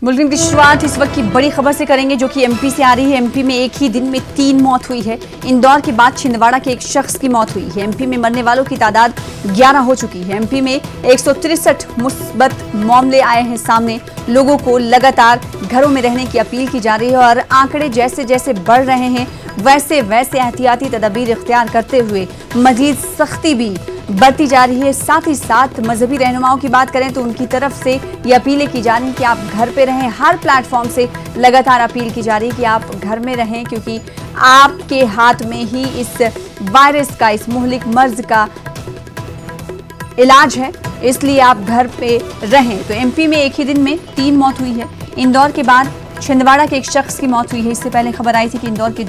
Bulletin की शुरुआत इस वक्त की बड़ी खबर से करेंगे जो कि एमपी से आ रही है। एमपी में एक ही दिन में 3 मौत हुई है। इंदौर के बाद छिंदवाड़ा के एक शख्स की मौत हुई है। एमपी में मरने वालों की तादाद 11 हो चुकी है। एमपी में 163 मुस्बत मामले आए हैं सामने। लोगों को लगातार घरों में रहने की अपील की जा रही है और आंकड़े जैसे जैसे बढ़ रहे हैं वैसे वैसे एहतियाती तदबीर इख्तियार करते हुए मजीद सख्ती भी बढ़ती जा रही है। साथ ही साथ मजहबी रहनुमाओं की बात करें तो उनकी तरफ से ये अपीलें की जा रही हैं कि आप घर पे रहें। हर प्लेटफॉर्म से लगातार अपील की जा रही है कि आप घर में रहें क्योंकि आपके हाथ में ही इस वायरस का, इस मुहलिक मर्ज का इलाज है, इसलिए आप घर पे रहें। तो एमपी में एक ही दिन में 3 मौत हुई है। इंदौर के बाद छिंदवाड़ा के एक शख्स की मौत हुई है। इससे पहले खबर आई थी कि इंदौर के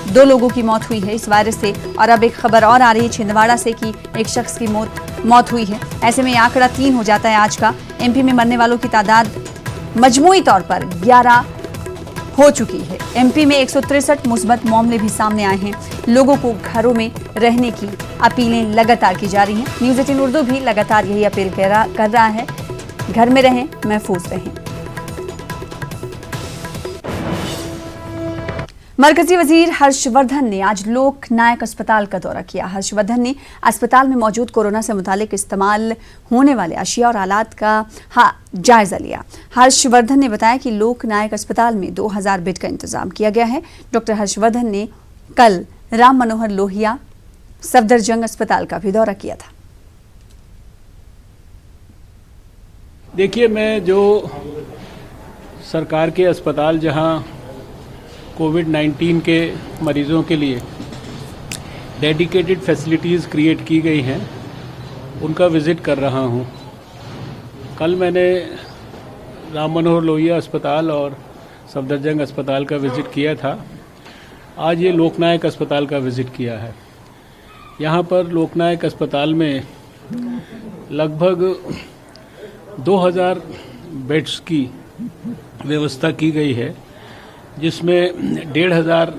दो लोगों की मौत हुई है इस वायरस से, और अब एक खबर और आ रही है छिंदवाड़ा से कि एक शख्स की मौत हुई है। ऐसे में ये आंकड़ा 3 हो जाता है आज का। एमपी में मरने वालों की तादाद मजमूई तौर पर 11 हो चुकी है। एमपी में 163 मुस्बत मामले भी सामने आए हैं। लोगों को घरों में रहने की अपीलें लगातार की जा रही हैं। न्यूज़ 18 उर्दू भी लगातार यही अपील कर रहा है, घर में रहें, महफूज रहें। मरकजी वजीर हर्षवर्धन ने आज लोक नायक अस्पताल का दौरा किया। हर्षवर्धन ने अस्पताल में मौजूद कोरोना से मुतालिक इस्तेमाल होने वाले अशिया और आलात का जायजा लिया। हर्षवर्धन ने बताया कि लोक नायक अस्पताल में 2000 बेड का इंतजाम किया गया है। डॉक्टर हर्षवर्धन ने कल राम मनोहर लोहिया सफदरजंग अस्पताल का भी दौरा किया था। देखिए, मैं जो सरकार के अस्पताल जहां कोविड-19 के मरीज़ों के लिए डेडिकेटेड फैसिलिटीज़ क्रिएट की गई हैं, उनका विज़िट कर रहा हूं। कल मैंने राम मनोहर लोहिया अस्पताल और सफदरजंग अस्पताल का विज़िट किया था। आज ये लोकनायक अस्पताल का विज़िट किया है। यहाँ पर लोकनायक अस्पताल में लगभग 2000 बेड्स की व्यवस्था की गई है, जिसमें 1500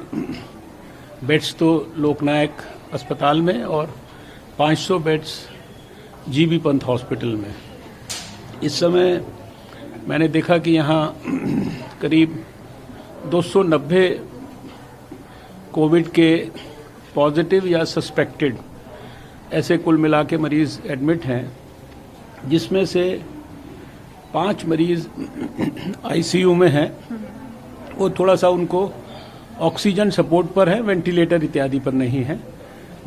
बेड्स तो लोकनायक अस्पताल में और 500 बेड्स जीबी पंत हॉस्पिटल में। इस समय मैंने देखा कि यहाँ करीब 290 कोविड के पॉजिटिव या सस्पेक्टेड ऐसे कुल मिला के मरीज़ एडमिट हैं, जिसमें से 5 मरीज़ आईसीयू में हैं। वो थोड़ा सा उनको ऑक्सीजन सपोर्ट पर है, वेंटिलेटर इत्यादि पर नहीं है।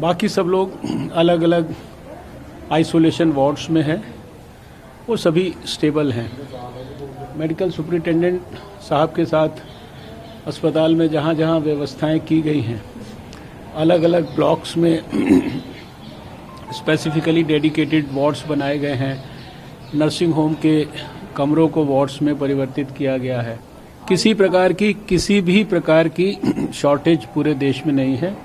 बाकी सब लोग अलग अलग आइसोलेशन वार्ड्स में हैं, वो सभी स्टेबल हैं। मेडिकल सुपरिटेंडेंट साहब के साथ अस्पताल में जहाँ जहाँ व्यवस्थाएं की गई हैं, अलग अलग ब्लॉक्स में स्पेसिफिकली डेडिकेटेड वार्ड्स बनाए गए हैं। नर्सिंग होम के कमरों को वार्ड्स में परिवर्तित किया गया है। किसी भी प्रकार की शॉर्टेज पूरे देश में नहीं है।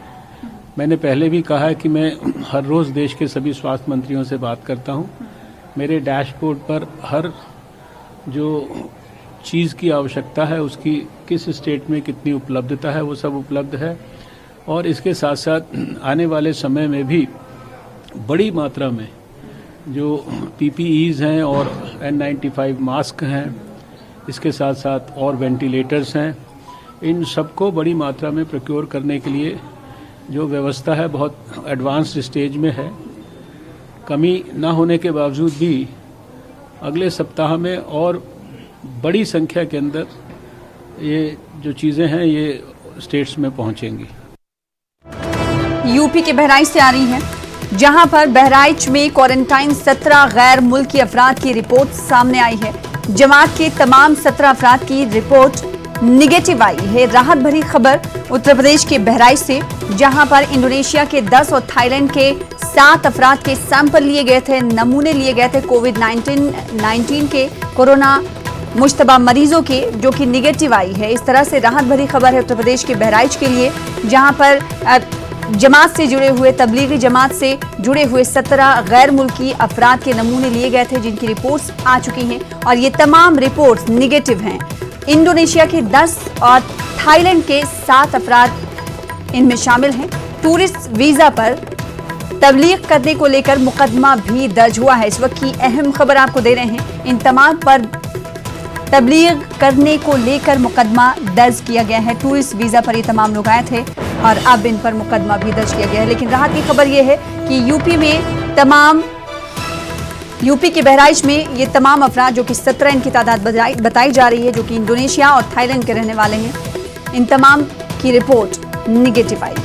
मैंने पहले भी कहा है कि मैं हर रोज़ देश के सभी स्वास्थ्य मंत्रियों से बात करता हूं। मेरे डैशबोर्ड पर हर जो चीज़ की आवश्यकता है, उसकी किस स्टेट में कितनी उपलब्धता है, वो सब उपलब्ध है। और इसके साथ साथ आने वाले समय में भी बड़ी मात्रा में जो पीपीईज हैं और N95 मास्क हैं, इसके साथ साथ और वेंटिलेटर्स हैं, इन सबको बड़ी मात्रा में प्रोक्योर करने के लिए जो व्यवस्था है बहुत एडवांस्ड स्टेज में है। कमी ना होने के बावजूद भी अगले सप्ताह में और बड़ी संख्या के अंदर ये जो चीज़ें हैं ये स्टेट्स में पहुंचेंगी। यूपी के बहराइच से आ रही है, जहां पर बहराइच में क्वारंटाइन 17 गैर मुल्की अफराद की रिपोर्ट सामने आई है। जमात के तमाम 17 अफराद की रिपोर्ट निगेटिव आई है। राहत भरी खबर उत्तर प्रदेश के बहराइच से, जहां पर इंडोनेशिया के 10 और थाईलैंड के 7 अफराद के सैंपल लिए गए थे, नमूने लिए गए थे कोविड-19 के कोरोना मुश्तबा मरीजों के, जो कि निगेटिव आई है। इस तरह से राहत भरी खबर है उत्तर प्रदेश के बहराइच के लिए, जहां पर जमात से जुड़े हुए, तबलीगी जमात से जुड़े हुए 17 गैर मुल्की अफराद के नमूने लिए गए थे, जिनकी रिपोर्ट्स आ चुकी हैं और ये तमाम रिपोर्ट्स निगेटिव हैं। इंडोनेशिया के 10 और थाईलैंड के 7 अफराद इनमें शामिल हैं। टूरिस्ट वीजा पर तबलीग करने को लेकर मुकदमा भी दर्ज हुआ है। इस वक्त की अहम खबर आपको दे रहे हैं। इन तमाम पर तबलीग करने को लेकर मुकदमा दर्ज किया गया है। टूरिस्ट वीजा पर ये तमाम लोग आए थे और अब इन पर मुकदमा भी दर्ज किया गया है। लेकिन राहत की खबर ये है कि यूपी के बहराइच में ये तमाम अफराद, जो कि 17 इनकी तादाद बताई जा रही है, जो कि इंडोनेशिया और थाईलैंड के रहने वाले हैं, इन तमाम की रिपोर्ट निगेटिव आई।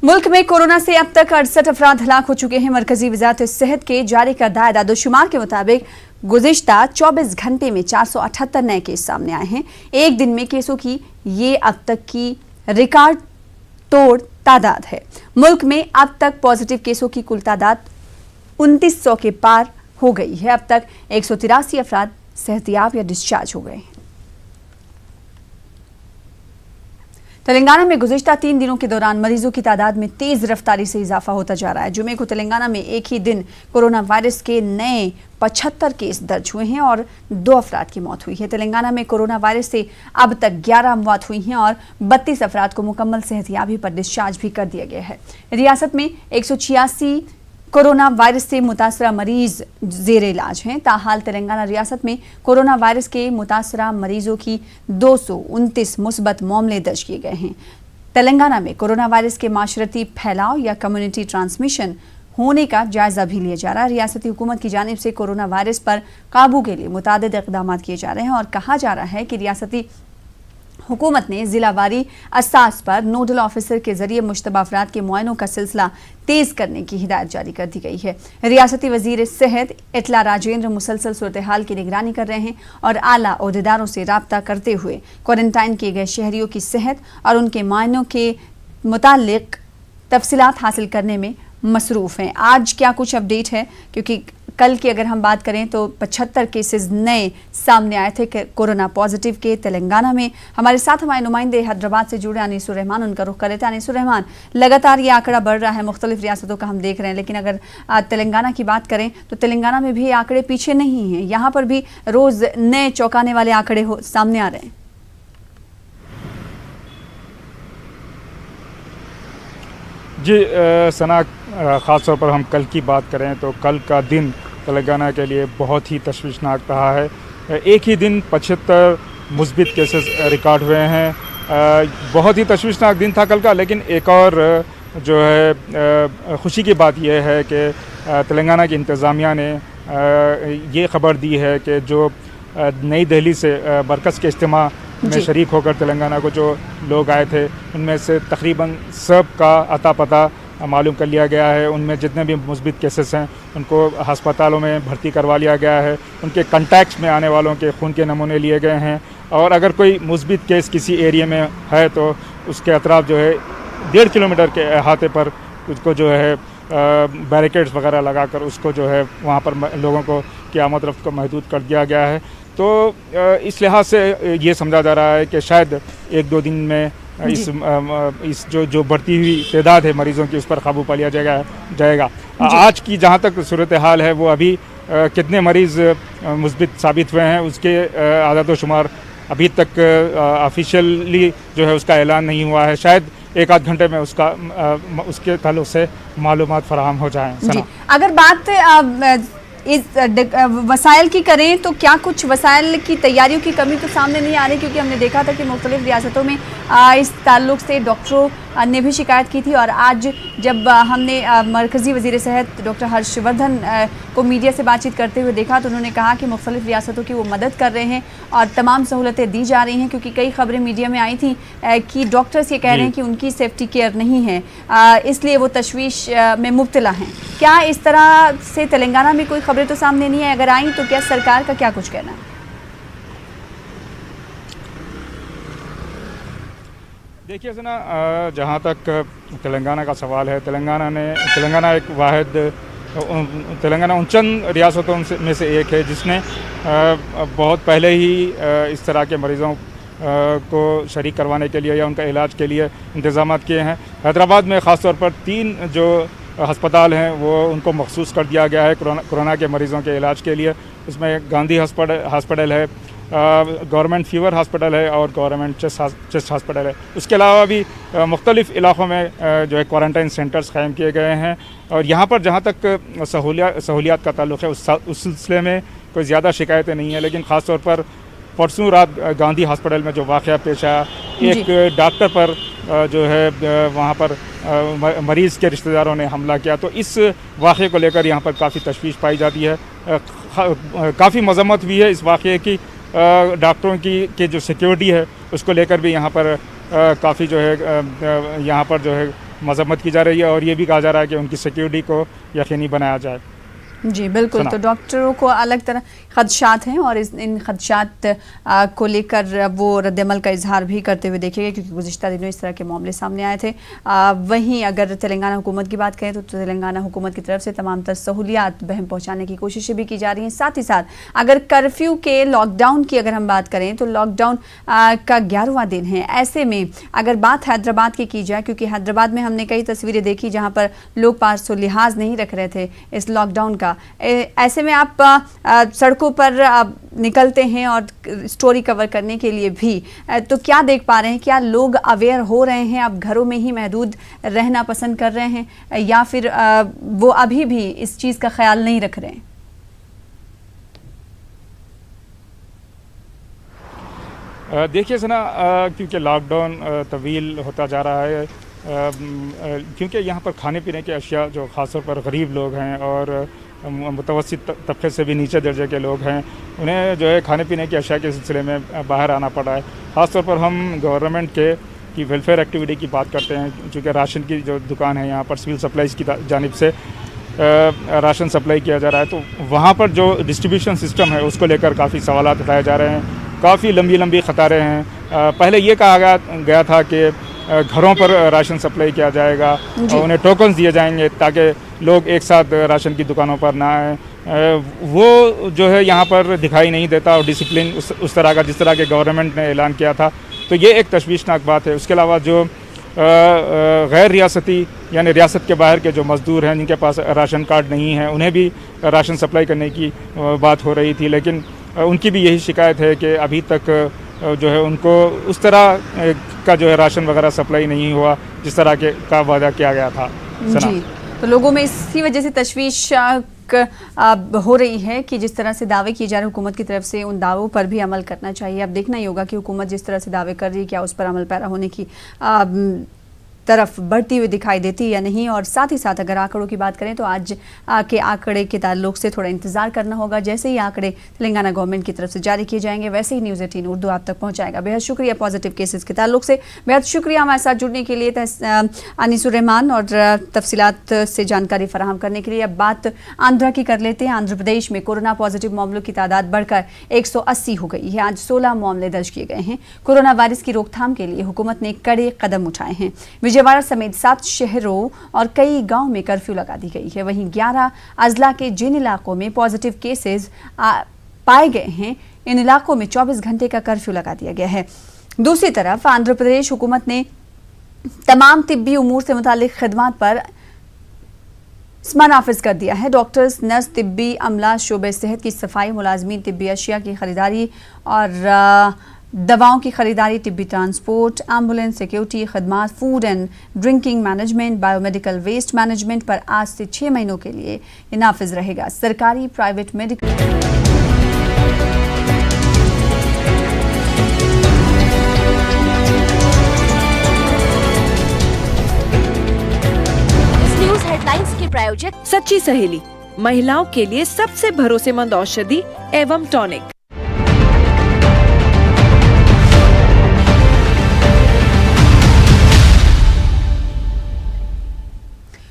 मुल्क में कोरोना से अब तक 68 अफराद हलाक हो चुके हैं। मरकजी वजारत सेहत के जारी करदा आदादोशुमार के मुताबिक गुज़िश्ता 24 घंटे में 478 नए केस सामने आए हैं। एक दिन में केसों की ये अब तक की रिकॉर्ड तोड़ तादाद है। मुल्क में अब तक पॉजिटिव केसों की कुल तादाद 2900 के पार हो गई है। अब तक 183 अफराद सेहतियाब या डिस्चार्ज हो गए हैं। तेलंगाना में गुज़िश्ता 3 दिनों के दौरान मरीजों की तादाद में तेज रफ्तारी से इजाफा होता जा रहा है। जुमे को तेलंगाना में एक ही दिन कोरोना वायरस के नए 75 केस दर्ज हुए हैं और 2 अफराद की मौत हुई है। तेलंगाना में कोरोना वायरस से अब तक 11 अमवात हुई हैं और 32 अफराद को मुकम्मल सेहतियाबी पर डिस्चार्ज भी कर दिया गया है। रियासत में 186 कोरोना वायरस से मुतासरा मरीज जेरे इलाज हैं। ताहाल तेलंगाना रियासत में कोरोना वायरस के मुतासरा मरीजों की 229 मुस्बत मामले दर्ज किए गए हैं। तेलंगाना में कोरोना वायरस के माशरती फैलाव या कम्युनिटी ट्रांसमिशन होने का जायजा भी लिया जा रहा है। रियासती हुकूमत की जानिब से कोरोना वायरस पर काबू के लिए मुतादिद इक़दाम किए जा रहे हैं और कहा जा रहा है कि रियासती हुकूमत ने जिलावारी असास पर नोडल ऑफिसर के जरिए मुश्तबा अफराद के मुआयनों का सिलसिला तेज करने की हिदायत जारी कर दी गई है। रियासती वजीर सेहत इतला राजेंद्र मुसलसल सूरत हाल की निगरानी कर रहे हैं और आला ओहदेदारों से राब्ता करते हुए क्वारंटाइन किए गए शहरियों की सेहत और उनके मुआयनों के मुतालिक तफसीलात हासिल करने में मसरूफ़ हैं। आज क्या कुछ अपडेट है, क्योंकि कल की अगर हम बात करें तो 75 केसेस नए सामने आए थे कोरोना पॉजिटिव के तेलंगाना में। हमारे साथ हमारे नुमाइंदे हैदराबाद से जुड़े अनीसुर रहमान, उनका रुख कर रहे थे। अनीसुर रहमान, लगातार ये आंकड़ा बढ़ रहा है, मुख्तलिफ रियासतों का हम देख रहे हैं, लेकिन अगर तेलंगाना की बात करें तो तेलंगाना में भी ये आंकड़े पीछे नहीं हैं। यहाँ पर भी रोज़ नए चौंकाने वाले आंकड़े सामने आ रहे हैं। जी सना, ख़ास तौर पर हम कल की बात करें तो कल का दिन तेलंगाना के लिए बहुत ही तशवीशनाक रहा है। एक ही दिन 75 मुस्बित केसेस रिकॉर्ड हुए हैं। बहुत ही तशवीशनाक दिन था कल का। लेकिन एक और जो है खुशी की बात यह है कि तेलंगाना की इंतज़ामिया ने ये ख़बर दी है कि जो नई दिल्ली से मरकज़ के इज्तिमा में शरीक होकर तेलंगाना को जो लोग आए थे, उनमें से तकरीबन सब का अता पता मालूम कर लिया गया है। उनमें जितने भी मुस्बित केसेस हैं उनको अस्पतालों में भर्ती करवा लिया गया है। उनके कॉन्टैक्ट्स में आने वालों के खून के नमूने लिए गए हैं और अगर कोई मुस्बित केस किसी एरिया में है तो उसके अतराफ जो है 1.5 किलोमीटर के अहाते पर उसको जो है बैरिकेड्स वगैरह लगाकर उसको जो है वहाँ पर लोगों को क़यामत रफ्त को महदूद कर दिया गया है। तो इस लिहाज से ये समझा जा रहा है कि शायद 1-2 दिन में इस जो बढ़ती हुई तादाद है मरीज़ों की, उस पर काबू पा लिया जाएगा। आज की जहाँ तक सूरत हाल है, वो अभी कितने मरीज़ मुस्बित साबित हुए हैं उसके आदाद-ओ-शुमार अभी तक ऑफिशियली जो है उसका ऐलान नहीं हुआ है। शायद 1-8 घंटे में उसके ताल्लुक से मालूमात फराहम हो जाएँ। अगर बात इस वसाइल की करें तो क्या कुछ वसाइल की तैयारियों की कमी तो सामने नहीं आ रही, क्योंकि हमने देखा था कि मुख्तलिफ रियासतों में इस ताल्लुक से डॉक्टरों ने भी शिकायत की थी और आज जब हमने मरकज़ी वज़ीर सेहत डॉक्टर हर्षवर्धन को मीडिया से बातचीत करते हुए देखा तो उन्होंने कहा कि मुख्तलिफ रियासतों की वो मदद कर रहे हैं और तमाम सहूलतें दी जा रही हैं, क्योंकि कई खबरें मीडिया में आई थी कि डॉक्टर्स ये कह रहे हैं कि उनकी सेफ्टी केयर नहीं है, इसलिए वो तशवीश में मुब्तला हैं। क्या इस तरह से तेलंगाना में कोई खबरें तो सामने नहीं है? अगर आई तो क्या सरकार का क्या कुछ कहना है? देखिए सना, जहाँ तक तेलंगाना का सवाल है, तेलंगाना एक वाहिद तेलंगाना उन चंद रियासतों में से एक है जिसने बहुत पहले ही इस तरह के मरीज़ों को शरीक करवाने के लिए या उनका इलाज के लिए इंतज़ाम किए हैं। हैदराबाद में ख़ास तौर पर 3 जो अस्पताल हैं वो उनको मखसूस कर दिया गया है कोरोना के मरीज़ों के इलाज के लिए। उसमें गांधी हॉस्पिटल है, गवर्नमेंट फीवर हॉस्पिटल है और गवर्नमेंट चेस्ट हॉस्पिटल है। उसके अलावा भी मुख्तलिफ़ इलाक़ों में जो है क्वारंटाइन सेंटर्स क़ायम किए गए हैं और यहाँ पर जहाँ तक सहूलियात का ताल्लुक़ है उस सिलसिले में कोई ज़्यादा शिकायतें नहीं है, लेकिन ख़ास तौर पर परसों रात गांधी हॉस्पिटल में जो वाक़या पेश आया, एक डॉक्टर पर जो है वहाँ पर मरीज़ के रिश्तेदारों ने हमला किया, तो इस वाक़े को लेकर यहाँ पर काफ़ी तशवीश पाई जाती है। काफ़ी मज़म्मत भी है इस वाक़े की। डॉक्टरों की जो सिक्योरिटी है उसको लेकर भी यहाँ पर काफ़ी जो है यहाँ पर जो है मज़म्मत की जा रही है, और ये भी कहा जा रहा है कि उनकी सिक्योरिटी को यकीनी बनाया जाए। जी बिल्कुल, तो डॉक्टरों को अलग तरह खदशात हैं और इन खदशात को लेकर वो रद्दमल का इजहार भी करते हुए देखेंगे, क्योंकि गुज़िश्ता दिनों इस तरह के मामले सामने आए थे। वहीं अगर तेलंगाना हुकूमत की बात करें तो तेलंगाना हुकूमत की तरफ से तमाम तर सहूलियात बहम पहुँचाने की कोशिशें भी की जा रही हैं। साथ ही साथ अगर कर्फ्यू के लॉकडाउन की अगर हम बात करें तो लॉकडाउन का 11वां दिन है। ऐसे में अगर बात हैदराबाद की जाए, क्योंकि हैदराबाद में हमने कई तस्वीरें देखी जहाँ पर लोग पास लिहाज नहीं रख रहे थे इस लॉकडाउन का। ऐसे में आप सड़कों पर निकलते हैं और स्टोरी कवर करने के लिए भी, तो क्या देख पा रहे हैं? क्या लोग अवेयर हो रहे हैं, आप घरों में ही महदूद रहना पसंद कर रहे हैं, या फिर वो अभी भी इस चीज़ का ख्याल नहीं रख रहे हैं? देखिए सना, क्योंकि लॉकडाउन तवील होता जा रहा है, क्योंकि यहाँ पर खाने पीने की अशिया जो ख़ासतौर पर गरीब लोग हैं और मुतवस्सित तबके से भी नीचे दर्जे के लोग हैं, उन्हें जो है खाने पीने की अशिया के सिलसिले में बाहर आना पड़ा है। ख़ास तौर पर हम गवर्नमेंट की वेलफेयर एक्टिविटी की बात करते हैं, क्योंकि राशन की जो दुकान है यहाँ पर सिविल सप्लाईज़ की जानिब से राशन सप्लाई किया जा रहा है, तो वहाँ पर जो डिस्ट्रीब्यूशन सिस्टम है उसको लेकर काफ़ी सवालात उठाए जा रहे हैं। काफ़ी लंबी लंबी कतारें हैं। पहले ये कहा गया था कि घरों पर राशन सप्लाई किया जाएगा और उन्हें टोकन्स दिए जाएंगे ताकि लोग एक साथ राशन की दुकानों पर ना आए। वो जो है यहाँ पर दिखाई नहीं देता, और डिसिप्लिन उस तरह का जिस तरह के गवर्नमेंट ने ऐलान किया था, तो ये एक तशवीशनाक बात है। उसके अलावा जो गैर रियासती यानी रियासत के बाहर के जो मज़दूर हैं जिनके पास राशन कार्ड नहीं है, उन्हें भी राशन सप्लाई करने की बात हो रही थी, लेकिन उनकी भी यही शिकायत है कि अभी तक जो है उनको उस तरह का जो है राशन वगैरह सप्लाई नहीं हुआ जिस तरह का वादा किया गया था। जी, तो लोगों में इसी वजह से तशवीश हो रही है कि जिस तरह से दावे किए जा रहे हैं हुकूमत की तरफ से, उन दावों पर भी अमल करना चाहिए। अब देखना ही होगा कि हुकूमत जिस तरह से दावे कर रही है क्या उस पर अमल पैरा होने की तरफ बढ़ती हुई दिखाई देती है या नहीं। और साथ ही साथ अगर आंकड़ों की बात करें तो आज के आंकड़े के ताल्लुक से थोड़ा इंतजार करना होगा। जैसे ही आंकड़े तेलंगाना गवर्नमेंट की तरफ से जारी किए जाएंगे वैसे ही न्यूज़ 18 उर्दू आप तक पहुंचाएगा। बेहद शुक्रिया पॉजिटिव केसेस के ताल्लुक से, बेहद शुक्रिया हमारे साथ जुड़ने के लिए अनीसुर रहमान और तफसीलात से जानकारी फराहम करने के लिए। अब बात आंध्रा की कर लेते हैं। आंध्र प्रदेश में कोरोना पॉजिटिव मामलों की तादाद बढ़कर 180 हो गई है। आज 16 मामले दर्ज किए गए हैं। कोरोना वायरस की रोकथाम के लिए हुकूमत ने कड़े कदम उठाए हैं। विजयवाड़ा समेत 7 शहरों और कई गांव में कर्फ्यू लगा दी गई है। वहीं 11 अजला के जिन इलाकों में पॉजिटिव केसेस पाए गए हैं, इन इलाकों में 24 घंटे का कर्फ्यू लगा दिया गया है। दूसरी तरफ आंध्र प्रदेश हुकूमत ने तमाम तिब्बी उमूर से मुतालिक खिदमात पर नाफिज कर दिया है। डॉक्टर्स, नर्स, तिब्बी अमला, शोबे सेहत की सफाई, मुलाजमीन, तिब्बी अशिया की खरीदारी और दवाओं की खरीदारी, तिब्बी ट्रांसपोर्ट, एम्बुलेंस, सिक्योरिटी खदमात, food and drinking management, biomedical waste management पर आज से 6 महीनों के लिए ये नाफिज रहेगा। सरकारी प्राइवेट मेडिकल न्यूज हेडलाइंस के प्रायोजक सच्ची सहेली, महिलाओं के लिए सबसे भरोसेमंद औषधि एवं टॉनिक।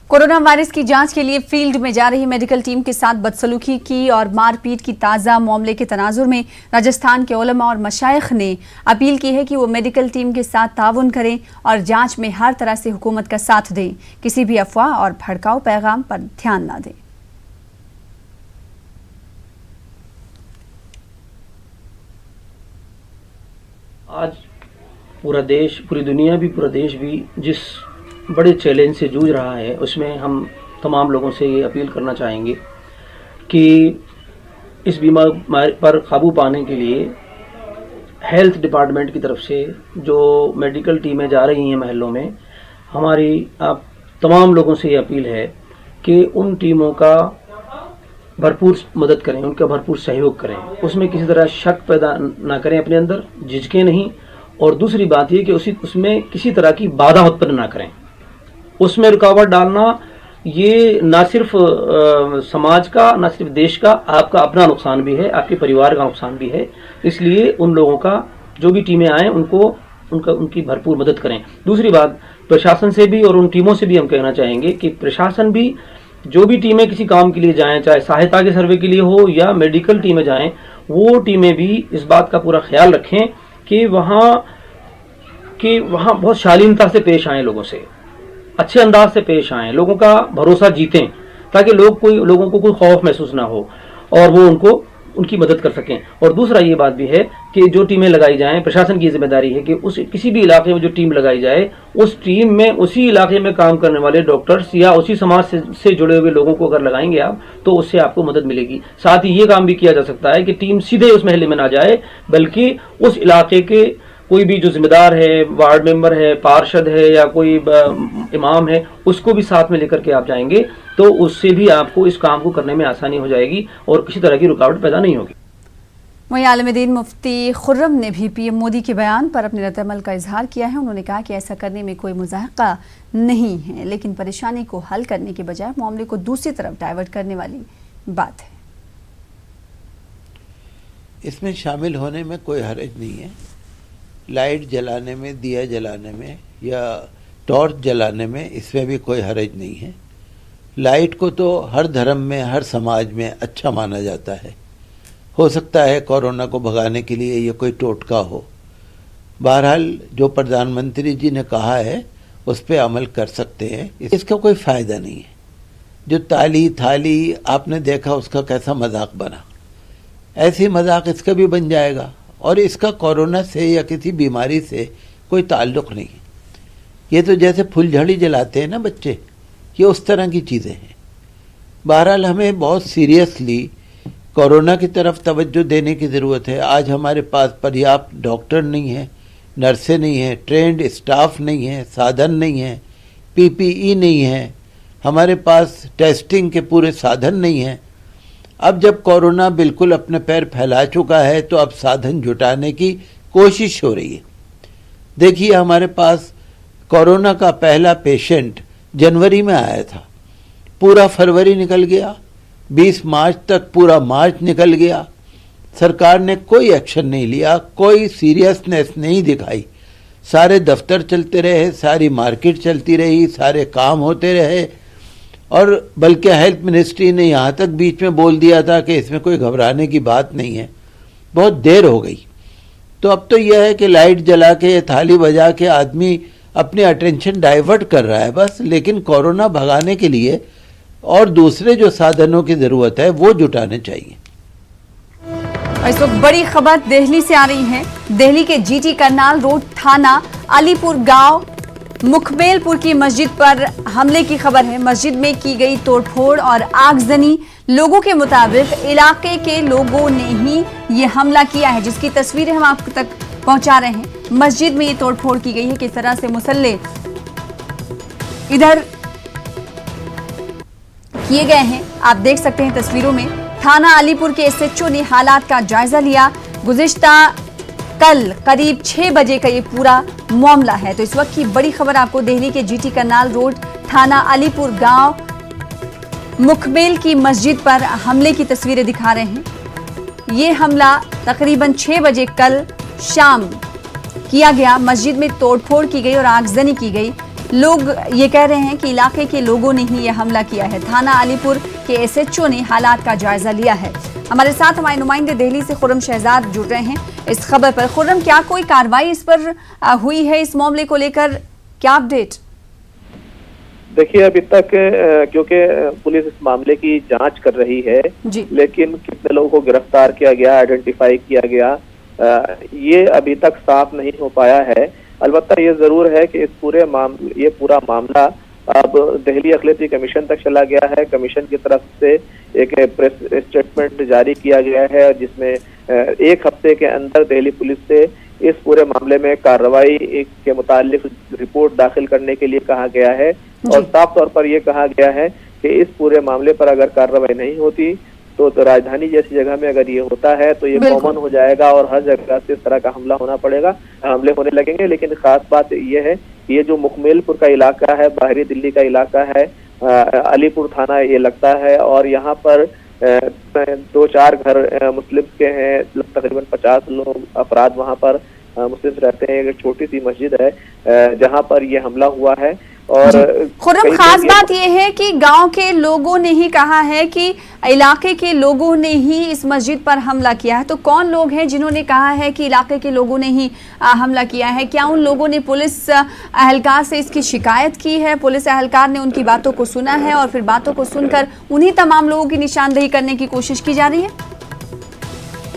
कोरोना वायरस की जांच के लिए फील्ड में जा रही मेडिकल टीम के साथ बदसलूकी की और मारपीट की ताज़ा मामले के तनाजुर में राजस्थान के उलमा और मशाइख ने अपील की है कि वो मेडिकल टीम के साथ ताउन करें और जांच में हर तरह से हुकूमत का साथ दें, किसी भी अफवाह और भड़काऊ पैगाम पर ध्यान ना दें। आज पूरा देश, पूरी दुनिया भी, पूरा देश भी जिस बड़े चैलेंज से जूझ रहा है, उसमें हम तमाम लोगों से ये अपील करना चाहेंगे कि इस बीमारी पर काबू पाने के लिए हेल्थ डिपार्टमेंट की तरफ से जो मेडिकल टीमें जा रही हैं महलों में, हमारी आप तमाम लोगों से ये अपील है कि उन टीमों का भरपूर मदद करें, उनका भरपूर सहयोग करें, उसमें किसी तरह शक पैदा ना करें अपने अंदर, झिझकें नहीं। और दूसरी बात ये कि उसमें किसी तरह की बाधा उत्पन्न ना करें, उसमें रुकावट डालना ये ना सिर्फ समाज का, ना सिर्फ देश का, आपका अपना नुकसान भी है, आपके परिवार का नुकसान भी है। इसलिए उन लोगों का, जो भी टीमें आए उनकी भरपूर मदद करें। दूसरी बात, प्रशासन से भी और उन टीमों से भी हम कहना चाहेंगे कि प्रशासन भी, जो भी टीमें किसी काम के लिए जाएं, चाहे सहायता के सर्वे के लिए हो या मेडिकल टीमें जाएं, वो टीमें भी इस बात का पूरा ख्याल रखें कि वहाँ बहुत शालीनता से पेश आएं, लोगों से अच्छे अंदाज से पेश आएं, लोगों का भरोसा जीतें, ताकि लोगों को कोई खौफ महसूस ना हो और वो उनकी मदद कर सकें। और दूसरा ये बात भी है कि जो टीमें लगाई जाएं, प्रशासन की जिम्मेदारी है कि किसी भी इलाके में जो टीम लगाई जाए, उस टीम में उसी इलाके में काम करने वाले डॉक्टर्स या उसी समाज से जुड़े हुए लोगों को अगर लगाएंगे आप, तो उससे आपको मदद मिलेगी। साथ ही ये काम भी किया जा सकता है कि टीम सीधे उस महल्ले में ना जाए, बल्कि उस इलाके के कोई भी जो जिम्मेदार है, वार्ड मेंबर है, पार्षद है या कोई इमाम है, उसको भी साथ में लेकर के आप जाएंगे, तो उससे भी आपको इस काम को करने में आसानी हो जाएगी और किसी तरह की रुकावट पैदा नहीं होगी। वहीं आलमदीन मुफ्ती खुर्रम ने भी पीएम मोदी के बयान पर अपने रद्द-ए-अमल का इजहार किया है। उन्होंने कहा कि ऐसा करने में कोई मुज़ाहक़ा नहीं है, लेकिन परेशानी को हल करने के बजाय मामले को दूसरी तरफ डाइवर्ट करने वाली बात है। इसमें शामिल होने में कोई हर्ज नहीं है। लाइट जलाने में, दिया जलाने में या टॉर्च जलाने में, इसमें भी कोई हर्ज नहीं है। लाइट को तो हर धर्म में, हर समाज में अच्छा माना जाता है। हो सकता है कोरोना को भगाने के लिए ये कोई टोटका हो। बहरहाल जो प्रधानमंत्री जी ने कहा है उस पर अमल कर सकते हैं, इसका कोई फ़ायदा नहीं है। जो ताली थाली आपने देखा, उसका कैसा मजाक बना, ऐसी मजाक इसका भी बन जाएगा। और इसका कोरोना से या किसी बीमारी से कोई ताल्लुक़ नहीं है। ये तो जैसे फुलझड़ी जलाते हैं ना बच्चे, ये उस तरह की चीज़ें हैं। बहरहाल हमें बहुत सीरियसली कोरोना की तरफ तवज्जो देने की ज़रूरत है। आज हमारे पास पर्याप्त डॉक्टर नहीं है, नर्सें नहीं हैं, ट्रेंड स्टाफ नहीं है, साधन नहीं है, PPE नहीं है, हमारे पास टेस्टिंग के पूरे साधन नहीं हैं। अब जब कोरोना बिल्कुल अपने पैर फैला चुका है, तो अब साधन जुटाने की कोशिश हो रही है। देखिए, हमारे पास कोरोना का पहला पेशेंट जनवरी में आया था, पूरा फरवरी निकल गया, 20 मार्च तक पूरा मार्च निकल गया। सरकार ने कोई एक्शन नहीं लिया, कोई सीरियसनेस नहीं दिखाई। सारे दफ्तर चलते रहे, सारी मार्केट चलती रही, सारे काम होते रहे। और बल्कि हेल्थ मिनिस्ट्री ने यहाँ तक बीच में बोल दिया था कि इसमें कोई घबराने की बात नहीं है। बहुत देर हो गई। तो अब तो यह है कि लाइट जला के, थाली बजा के आदमी अपनी अटेंशन डाइवर्ट कर रहा है बस। लेकिन कोरोना भगाने के लिए और दूसरे जो साधनों की ज़रूरत है वो जुटाने चाहिए। इस वक्त बड़ी खबर दिल्ली से आ रही है। दिल्ली के GT करनाल रोड थाना अलीपुर गांव मुखबेलपुर की मस्जिद पर हमले की खबर है। मस्जिद में की गई तोड़फोड़ और आगजनी। लोगों के मुताबिक इलाके के लोगों ने ही ये हमला किया है, जिसकी तस्वीरें हम आप तक पहुंचा रहे हैं। मस्जिद में ये तोड़फोड़ की गई है, किस तरह से मुसल्ले इधर किए गए हैं आप देख सकते हैं तस्वीरों में। थाना अलीपुर के SHO ने हालात का जायजा लिया। गुज़िश्ता कल करीब 6 बजे का ये पूरा मामला है। तो इस वक्त की बड़ी खबर आपको दिल्ली के GT करनाल रोड थाना अलीपुर गांव मुखबेल की मस्जिद पर हमले की तस्वीरें दिखा रहे हैं। ये हमला तकरीबन 6 बजे कल शाम किया गया। मस्जिद में तोड़फोड़ की गई और आगजनी की गई। लोग ये कह रहे हैं कि इलाके के लोगों ने ही यह हमला किया है। थाना अलीपुर के SHO ने हालात का जायजा लिया है। हमारे साथ हमारे नुमाइंदे दिल्ली से खुर्रम शहजाद जुड़ रहे हैं इस खबर पर। खुर्रम, क्या कोई कार्रवाई इस पर हुई है? इस मामले को लेकर क्या अपडेट? देखिए, अभी तक क्योंकि पुलिस इस मामले की जांच कर रही है, लेकिन कितने लोगों को गिरफ्तार किया गया, आइडेंटिफाई किया गया, ये अभी तक साफ नहीं हो पाया है। अलबत्ता ये जरूर है कि ये पूरा मामला अब दिल्ली अखिलेती कमीशन तक चला गया है। कमीशन की तरफ से एक प्रेस स्टेटमेंट जारी किया गया है, जिसमें 1 हफ्ते के अंदर दिल्ली पुलिस से इस पूरे मामले में कार्रवाई के मुतालिक रिपोर्ट दाखिल करने के लिए कहा गया है। और साफ तौर पर यह कहा गया है कि इस पूरे मामले पर अगर कार्रवाई नहीं होती तो राजधानी जैसी जगह में अगर ये होता है तो ये कॉमन हो जाएगा और हर जगह से इस तरह का हमले होने लगेंगे। लेकिन खास बात ये है, ये जो मुकमेलपुर का इलाका है, बाहरी दिल्ली का इलाका है, अलीपुर थाना ये लगता है, और यहाँ पर 2-4 घर मुस्लिम के हैं, तकरीबन 50 लोग अफराद वहाँ पर मुस्लिम रहते हैं। एक छोटी सी मस्जिद है जहाँ पर ये हमला हुआ है। और खुर्रम, खास बात यह है कि गांव के लोगों ने ही कहा है कि इलाके के लोगों ने ही इस मस्जिद पर हमला किया है। तो कौन लोग हैं जिन्होंने कहा है कि इलाके के लोगों ने ही हमला किया है? क्या उन लोगों ने पुलिस एहलकार से इसकी शिकायत की है? पुलिस एहलकार ने उनकी बातों को सुना है और फिर बातों को सुनकर उन्हीं तमाम लोगों की निशानदेही करने की कोशिश की जा रही है?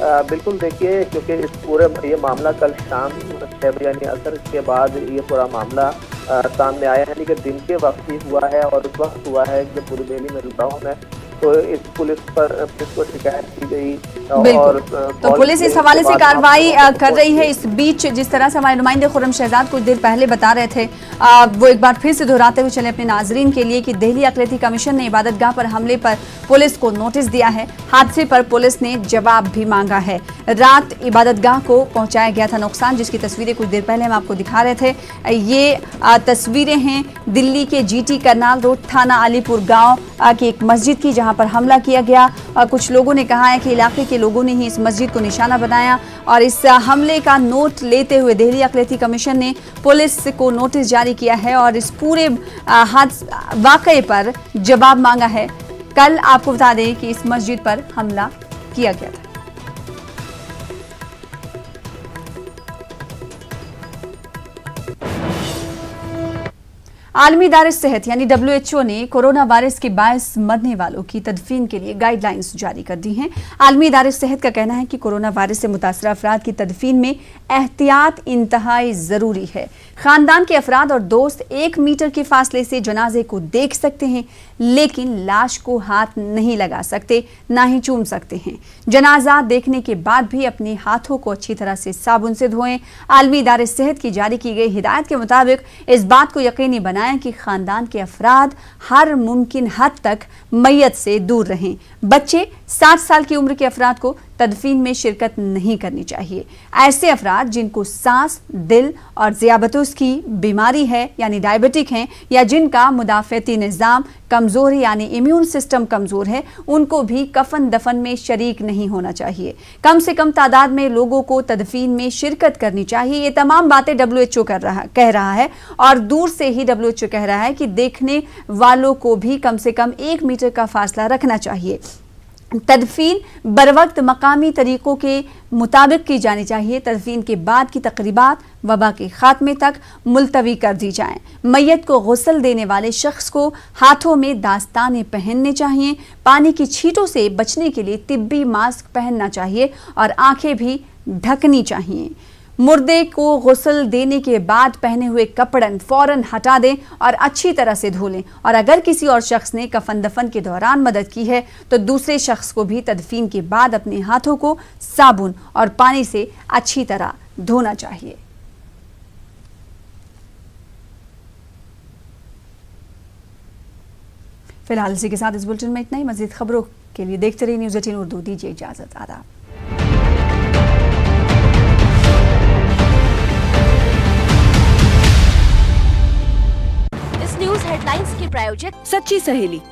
बिल्कुल, देखिए, क्योंकि इस पूरे ये मामला कल शाम 6 बजे यानी असर के बाद ये पूरा मामला सामने आया है, लेकिन दिन के वक्त ही हुआ है और उस वक्त हुआ है जब पूरी दिल्ली में रुका हूँ मैं, तो इस पुलिस को शिकायत की गई और तो पुलिस इस हवाले से कार्रवाई कर रही है। इस बीच जिस तरह से हमारे नुमाइंदे खुर्रम शहजाद कुछ देर पहले बता रहे थे, वो एक बार फिर से दोहराते हुए चले अपने नाजरीन के लिए कि दिल्ली अक़लियती कमीशन ने इबादतगाह पर हमले पर पुलिस को नोटिस दिया है। हादसे पर पुलिस ने जवाब भी मांगा है। रात इबादतगाह को पहुंचाया गया था नुकसान, जिसकी तस्वीरें कुछ देर पहले हम आपको दिखा रहे थे। ये तस्वीरें हैं दिल्ली के जीटी करनाल रोड थाना अलीपुर गांव की एक मस्जिद की, जहां पर हमला किया गया। कुछ लोगों ने कहा है कि इलाके के लोगों ने ही इस मस्जिद को निशाना बनाया और इस हमले का नोट लेते हुए दिल्ली अक़लियती कमीशन ने पुलिस को नोटिस जारी किया है और इस पूरे वाकये पर जवाब मांगा है। कल आपको बता दें कि इस मस्जिद पर हमला किया गया था। आलमी इदारे सेहत यानी WHO ने कोरोना वायरस के बायस मरने वालों की तदफीन के लिए गाइडलाइंस जारी कर दी हैं। आलमी इदारे सेहत का कहना है कि कोरोना वायरस से मुतासरा अफराद की तदफीन में एहतियात इंतहाई ज़रूरी है। ख़ानदान के अफराद और दोस्त 1 मीटर के फासले से जनाजे को देख सकते हैं, लेकिन लाश को हाथ नहीं लगा सकते, ना ही चूम सकते हैं। जनाजा देखने के बाद भी अपने हाथों को अच्छी तरह से साबुन से धोएं। आलमी इदारे सेहत की जारी की गई हिदायत के मुताबिक इस बात को यकीनी बनाएं कि खानदान के अफराद हर मुमकिन हद तक मैयत से दूर रहें। बच्चे 60 साल की उम्र के अफराद को तदफीन में शिरकत नहीं करनी चाहिए। ऐसे अफराद जिनको सांस, दिल और ज़ियाबतुस की बीमारी है यानी डायबिटिक हैं, या जिनका मुदाफ़ती निज़ाम कमज़ोर है यानी इम्यून सिस्टम कमज़ोर है, उनको भी कफन दफन में शरीक नहीं होना चाहिए। कम से कम तादाद में लोगों को तदफीन में शिरकत करनी चाहिए। ये तमाम बातें WHO कह रहा है और दूर से ही WHO कह रहा है कि देखने वालों को भी कम से कम 1 मीटर का फासला रखना चाहिए। तदफीन बरवक्त मकामी तरीकों के मुताबिक की जानी चाहिए। तदफीन के बाद की तकरीबात वबा के खात्मे तक मुलतवी कर दी जाएं। मैयत को गुस्ल देने वाले शख्स को हाथों में दास्ताने पहनने चाहिए। पानी की छींटों से बचने के लिए तिब्बी मास्क पहनना चाहिए और आंखें भी ढकनी चाहिए। मुर्दे को गुस्ल देने के बाद पहने हुए कपड़न फौरन हटा दें और अच्छी तरह से धो लें। और अगर किसी और शख्स ने कफन दफन के दौरान मदद की है तो दूसरे शख्स को भी तदफीन के बाद अपने हाथों को साबुन और पानी से अच्छी तरह धोना चाहिए। फिलहाल इसी के साथ इस बुलेटिन में इतना ही। मज़ीद खबरों के लिए देखते रहिए News 18 उर्दू। दीजिए इजाजत। आदाब। न्यूज़ हेडलाइंस के प्रायोजक सच्ची सहेली।